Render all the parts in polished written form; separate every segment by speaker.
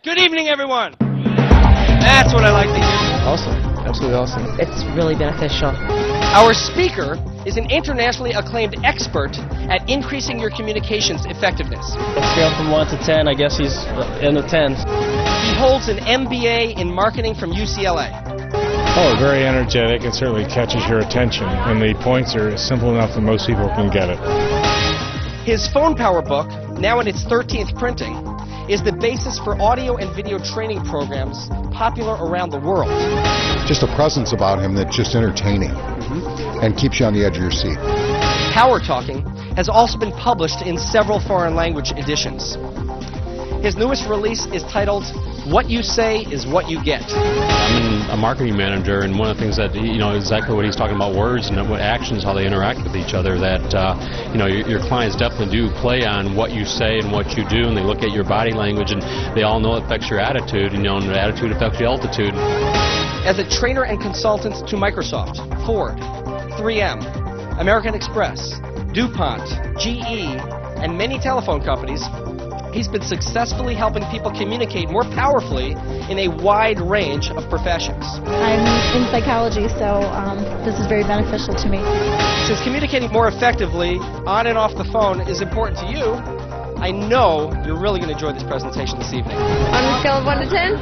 Speaker 1: Good evening, everyone. That's what I like to hear.
Speaker 2: Awesome. Absolutely awesome.
Speaker 3: It's really beneficial.
Speaker 1: Our speaker is an internationally acclaimed expert at increasing your communications effectiveness.
Speaker 2: Scale from 1 to 10, I guess he's in the 10s.
Speaker 1: He holds an MBA in marketing from UCLA.
Speaker 4: Oh, very energetic and certainly catches your attention, and the points are simple enough that most people can get it.
Speaker 1: His Phone Power book, now in its 13th printing, is the basis for audio and video training programs popular around the world.
Speaker 5: Just a presence about him that's just entertaining and keeps you on the edge of your seat.
Speaker 1: Power Talking has also been published in several foreign language editions. His newest release is titled What You Say Is What You Get.
Speaker 6: I'm a marketing manager, and one of the things that, exactly what he's talking about, words and what actions, how they interact with each other, that, your clients definitely do play on what you say and what you do, and they look at your body language, and they all know it affects your attitude, and the attitude affects your altitude.
Speaker 1: As a trainer and consultant to Microsoft, Ford, 3M, American Express, DuPont, GE, and many telephone companies, he's been successfully helping people communicate more powerfully in a wide range of professions.
Speaker 7: I'm in psychology, so this is very beneficial to me.
Speaker 1: Since communicating more effectively on and off the phone is important to you, I know you're really going to enjoy this presentation this evening.
Speaker 8: On a scale of 1 to 10?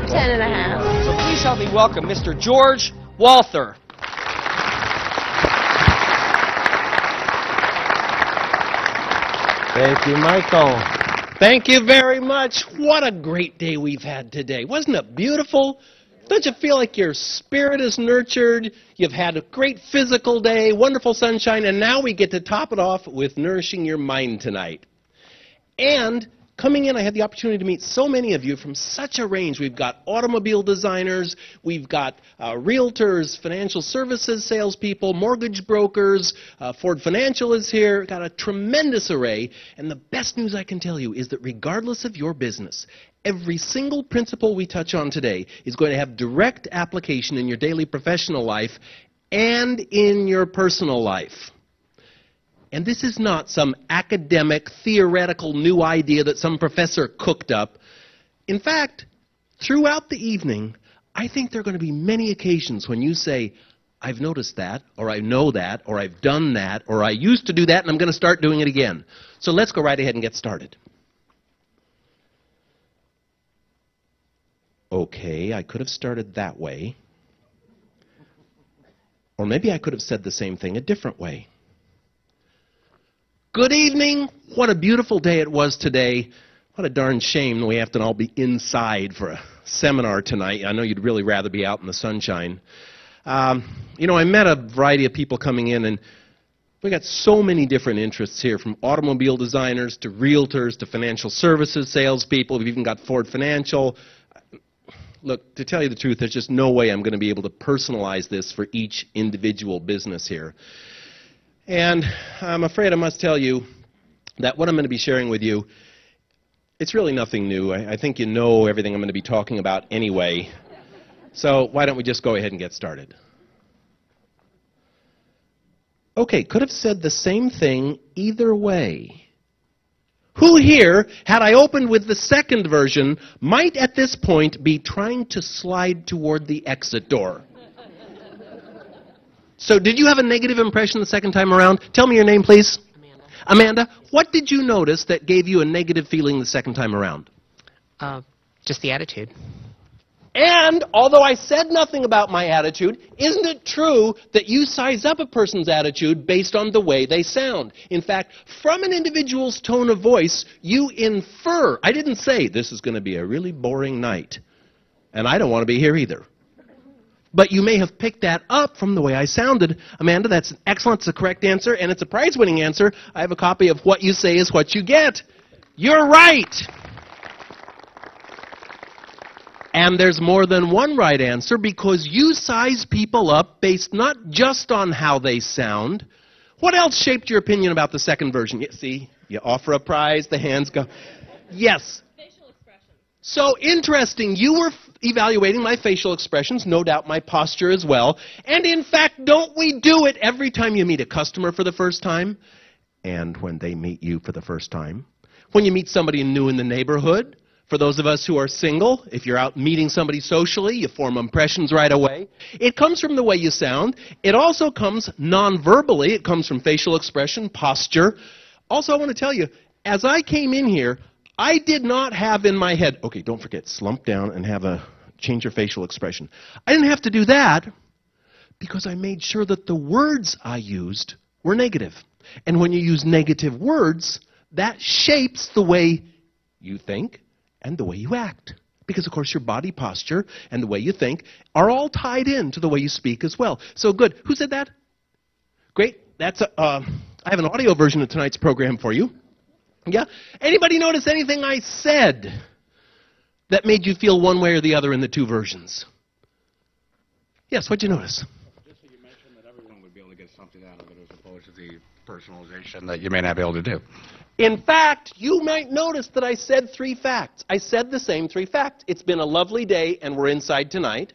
Speaker 8: 10 and a half.
Speaker 1: So please help me welcome Mr. George Walther.
Speaker 2: Thank you, Michael.
Speaker 9: Thank you very much. What a great day we've had today. Wasn't it beautiful? Don't you feel like your spirit is nurtured? You've had a great physical day, wonderful sunshine, and now we get to top it off with nourishing your mind tonight. And coming in, I had the opportunity to meet so many of you from such a range. We've got automobile designers, we've got realtors, financial services salespeople, mortgage brokers, Ford Financial is here, got a tremendous array. And the best news I can tell you is that regardless of your business, every single principle we touch on today is going to have direct application in your daily professional life and in your personal life. And this is not some academic, theoretical new idea that some professor cooked up. In fact, throughout the evening, I think there are going to be many occasions when you say, I've noticed that, or I know that, or I've done that, or I used to do that, and I'm going to start doing it again. So let's go right ahead and get started. Okay, I could have started that way. Or maybe I could have said the same thing a different way. Good evening. What a beautiful day it was today. What a darn shame we have to all be inside for a seminar tonight. I know you'd really rather be out in the sunshine. I met a variety of people coming in, and we got so many different interests here, from automobile designers to realtors to financial services salespeople. We've even got Ford Financial. Look, to tell you the truth, there's just no way I'm going to be able to personalize this for each individual business here. And I'm afraid I must tell you that what I'm going to be sharing with you, it's really nothing new. I think you know everything I'm going to be talking about anyway. So why don't we just go ahead and get started? Okay, could have said the same thing either way. Who here, had I opened with the second version, might at this point be trying to slide toward the exit door? So did you have a negative impression the second time around? Tell me your name, please.
Speaker 3: Amanda.
Speaker 9: Amanda, what did you notice that gave you a negative feeling the second time around?
Speaker 3: Just the attitude.
Speaker 9: And although I said nothing about my attitude, isn't it true that you size up a person's attitude based on the way they sound? In fact, from an individual's tone of voice, you infer. I didn't say this is going to be a really boring night, and I don't want to be here either. But you may have picked that up from the way I sounded. Amanda, that's excellent. It's a correct answer, and it's a prize-winning answer. I have a copy of What You Say Is What You Get. You're right. And there's more than one right answer, because you size people up based not just on how they sound. What else shaped your opinion about the second version? You see, you offer a prize, the hands go. Yes.
Speaker 8: Facial expressions.
Speaker 9: So interesting. You were evaluating my facial expressions, no doubt my posture as well. And in fact, don't we do it every time you meet a customer for the first time? And when they meet you for the first time? When you meet somebody new in the neighborhood? For those of us who are single, if you're out meeting somebody socially, you form impressions right away. It comes from the way you sound. It also comes non-verbally. It comes from facial expression, posture. Also, I want to tell you, as I came in here, I did not have in my head, okay, don't forget, slump down and change your facial expression. I didn't have to do that because I made sure that the words I used were negative. And when you use negative words, that shapes the way you think and the way you act. Because, of course, your body posture and the way you think are all tied in to the way you speak as well. So good. Who said that? Great. I have an audio version of tonight's program for you. Yeah? Anybody notice anything I said that made you feel one way or the other in the two versions? Yes, what'd you notice?
Speaker 10: Just that you mentioned that everyone would be able to get something out of it as opposed to the personalization that you may not be able to do.
Speaker 9: In fact, you might notice that I said 3 facts. I said the same 3 facts. It's been a lovely day and we're inside tonight.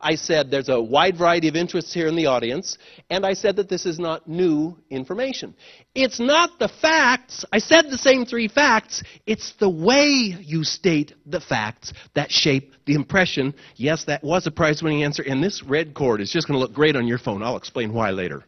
Speaker 9: I said there's a wide variety of interests here in the audience. And I said that this is not new information. It's not the facts. I said the same 3 facts. It's the way you state the facts that shape the impression. Yes, that was a prize-winning answer. And this red cord is just going to look great on your phone. I'll explain why later.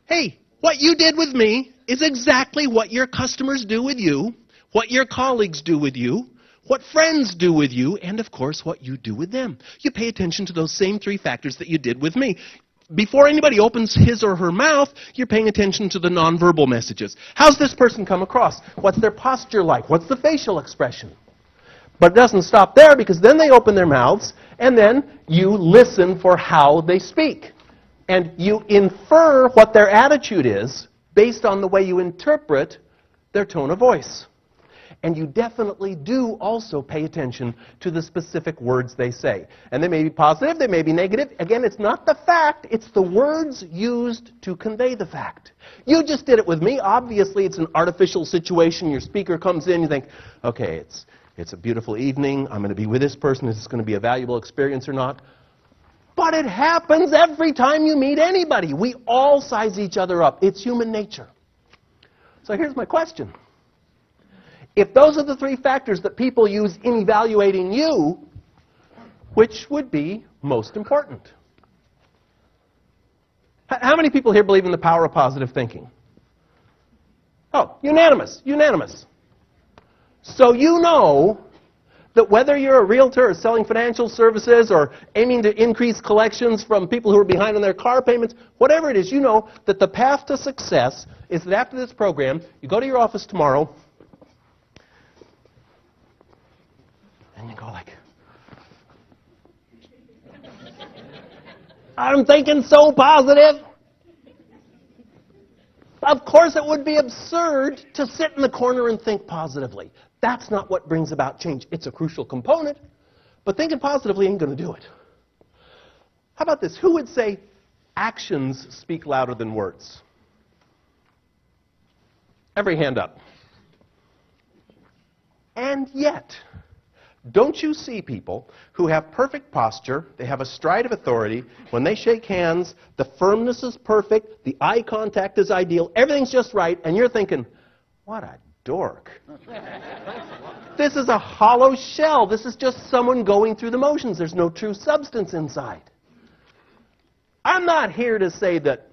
Speaker 9: Hey, what you did with me is exactly what your customers do with you, what your colleagues do with you, what friends do with you, and of course what you do with them. You pay attention to those same 3 factors that you did with me. Before anybody opens his or her mouth, you're paying attention to the nonverbal messages. How's this person come across? What's their posture like? What's the facial expression? But it doesn't stop there, because then they open their mouths, and then you listen for how they speak. And you infer what their attitude is based on the way you interpret their tone of voice. And you definitely do also pay attention to the specific words they say. And they may be positive, they may be negative. Again, it's not the fact, it's the words used to convey the fact. You just did it with me. Obviously, it's an artificial situation. Your speaker comes in, you think, okay, it's a beautiful evening. I'm going to be with this person. Is this going to be a valuable experience or not? But it happens every time you meet anybody. We all size each other up. It's human nature. So here's my question. If those are the 3 factors that people use in evaluating you, which would be most important? How many people here believe in the power of positive thinking? Oh, unanimous, unanimous. So you know that whether you're a realtor or selling financial services or aiming to increase collections from people who are behind on their car payments, whatever it is, you know that the path to success is that after this program, you go to your office tomorrow, and you go like, I'm thinking so positive. Of course, it would be absurd to sit in the corner and think positively. That's not what brings about change. It's a crucial component, but thinking positively ain't going to do it. How about this? Who would say actions speak louder than words? Every hand up. And yet, don't you see people who have perfect posture, they have a stride of authority, when they shake hands, the firmness is perfect, the eye contact is ideal, everything's just right, and you're thinking, what a dork. This is a hollow shell. This is just someone going through the motions. There's no true substance inside. I'm not here to say that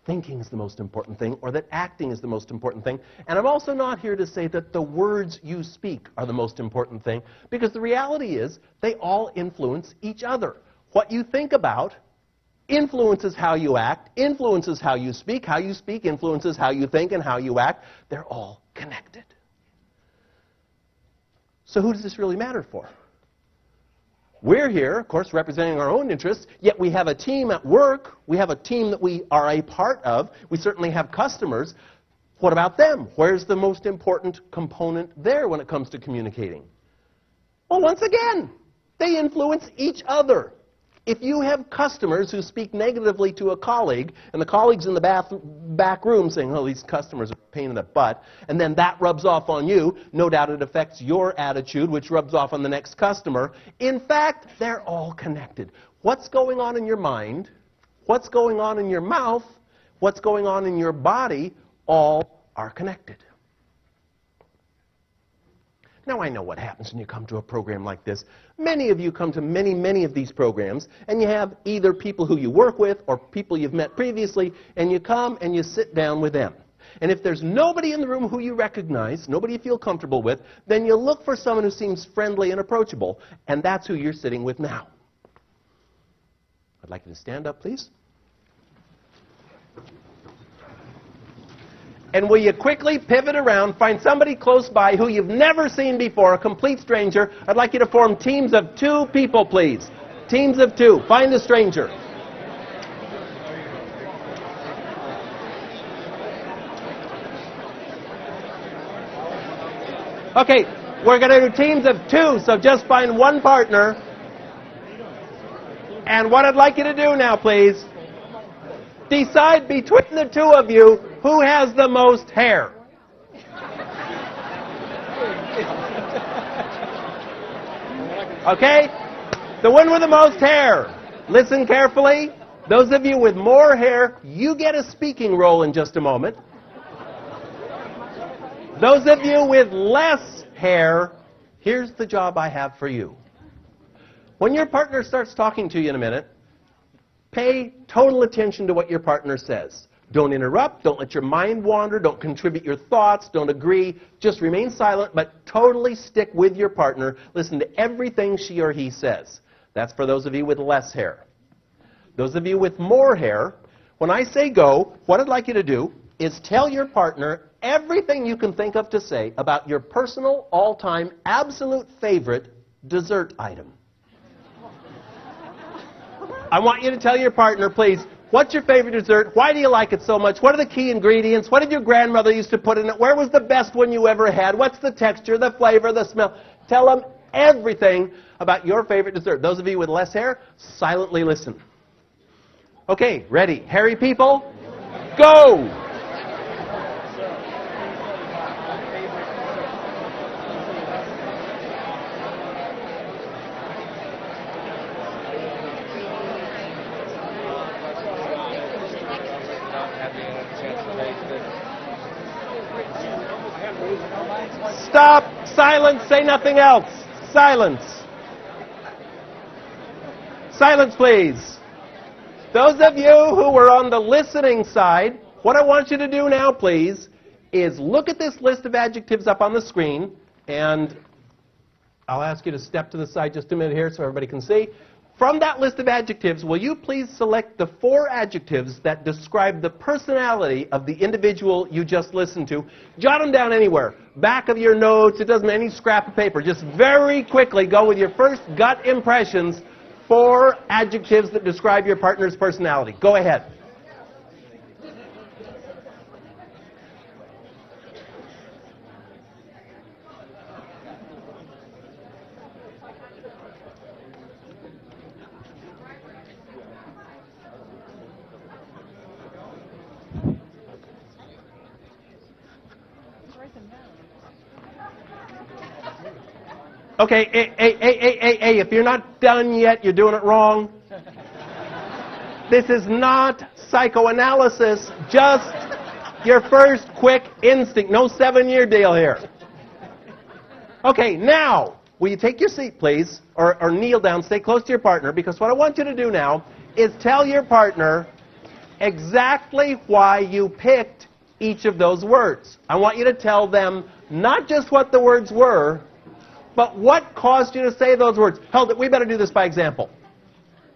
Speaker 9: thinking is the most important thing or that acting is the most important thing. And I'm also not here to say that the words you speak are the most important thing, because the reality is they all influence each other. What you think about influences how you act, influences how you speak influences how you think and how you act. They're all connected. So who does this really matter for? We're here, of course, representing our own interests, yet we have a team at work. We have a team that we are a part of. We certainly have customers. What about them? Where's the most important component there when it comes to communicating? Well, once again, they influence each other. If you have customers who speak negatively to a colleague, and the colleague's in the back room saying, oh, these customers are a pain in the butt, and then that rubs off on you, no doubt it affects your attitude, which rubs off on the next customer. In fact, they're all connected. What's going on in your mind, what's going on in your mouth, what's going on in your body, all are connected. Now, I know what happens when you come to a program like this. Many of you come to many of these programs, and you have either people who you work with or people you've met previously, and you come and you sit down with them. And if there's nobody in the room who you recognize, nobody you feel comfortable with, then you look for someone who seems friendly and approachable, and that's who you're sitting with now. I'd like you to stand up, please. And will you quickly pivot around, find somebody close by who you've never seen before, a complete stranger. I'd like you to form teams of 2 people, please. Teams of 2. Find a stranger. Okay, we're going to do teams of 2, so just find one partner. And what I'd like you to do now, please, decide between the 2 of you who has the most hair. Okay? The one with the most hair. Listen carefully. Those of you with more hair, you get a speaking role in just a moment. Those of you with less hair, here's the job I have for you. When your partner starts talking to you in a minute, pay total attention to what your partner says. Don't interrupt, don't let your mind wander, don't contribute your thoughts, don't agree. Just remain silent, but totally stick with your partner. Listen to everything she or he says. That's for those of you with less hair. Those of you with more hair, when I say go, what I'd like you to do is tell your partner everything you can think of to say about your personal, all-time, absolute favorite dessert item. I want you to tell your partner, please, what's your favorite dessert? Why do you like it so much? What are the key ingredients? What did your grandmother used to put in it? Where was the best one you ever had? What's the texture, the flavor, the smell? Tell them everything about your favorite dessert. Those of you with less hair, silently listen. Okay, ready? Hairy people, go! Stop! Silence! Say nothing else! Silence! Silence, please! Those of you who were on the listening side, what I want you to do now, please, is look at this list of adjectives up on the screen, and I'll ask you to step to the side just a minute here so everybody can see. From that list of adjectives, will you please select the 4 adjectives that describe the personality of the individual you just listened to? Jot them down anywhere. Back of your notes, it doesn't matter, any scrap of paper. Just very quickly go with your first gut impressions, 4 adjectives that describe your partner's personality. Go ahead. Okay, hey, if you're not done yet, you're doing it wrong. This is not psychoanalysis, just your first quick instinct. No 7-year deal here. Okay, now, will you take your seat, please, or kneel down, stay close to your partner, because what I want you to do now is tell your partner exactly why you picked each of those words. I want you to tell them not just what the words were, but what caused you to say those words? Hell, we better do this by example.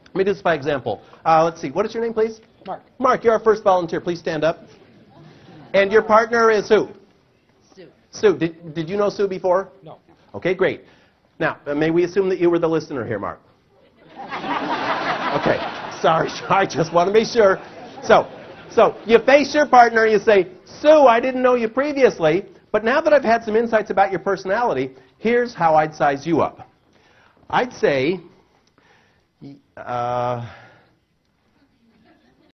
Speaker 9: Let me do this by example. Let's see. What is your name, please?
Speaker 2: Mark.
Speaker 9: Mark, you're our first volunteer. Please stand up. And your partner is who?
Speaker 3: Sue.
Speaker 9: Sue. Did you know Sue before?
Speaker 2: No.
Speaker 9: Okay, great. Now, may we assume that you were the listener here, Mark? Okay. Sorry, I just want to be sure. So you face your partner and you say, Sue, I didn't know you previously, but now that I've had some insights about your personality, here's how I'd size you up. I'd say,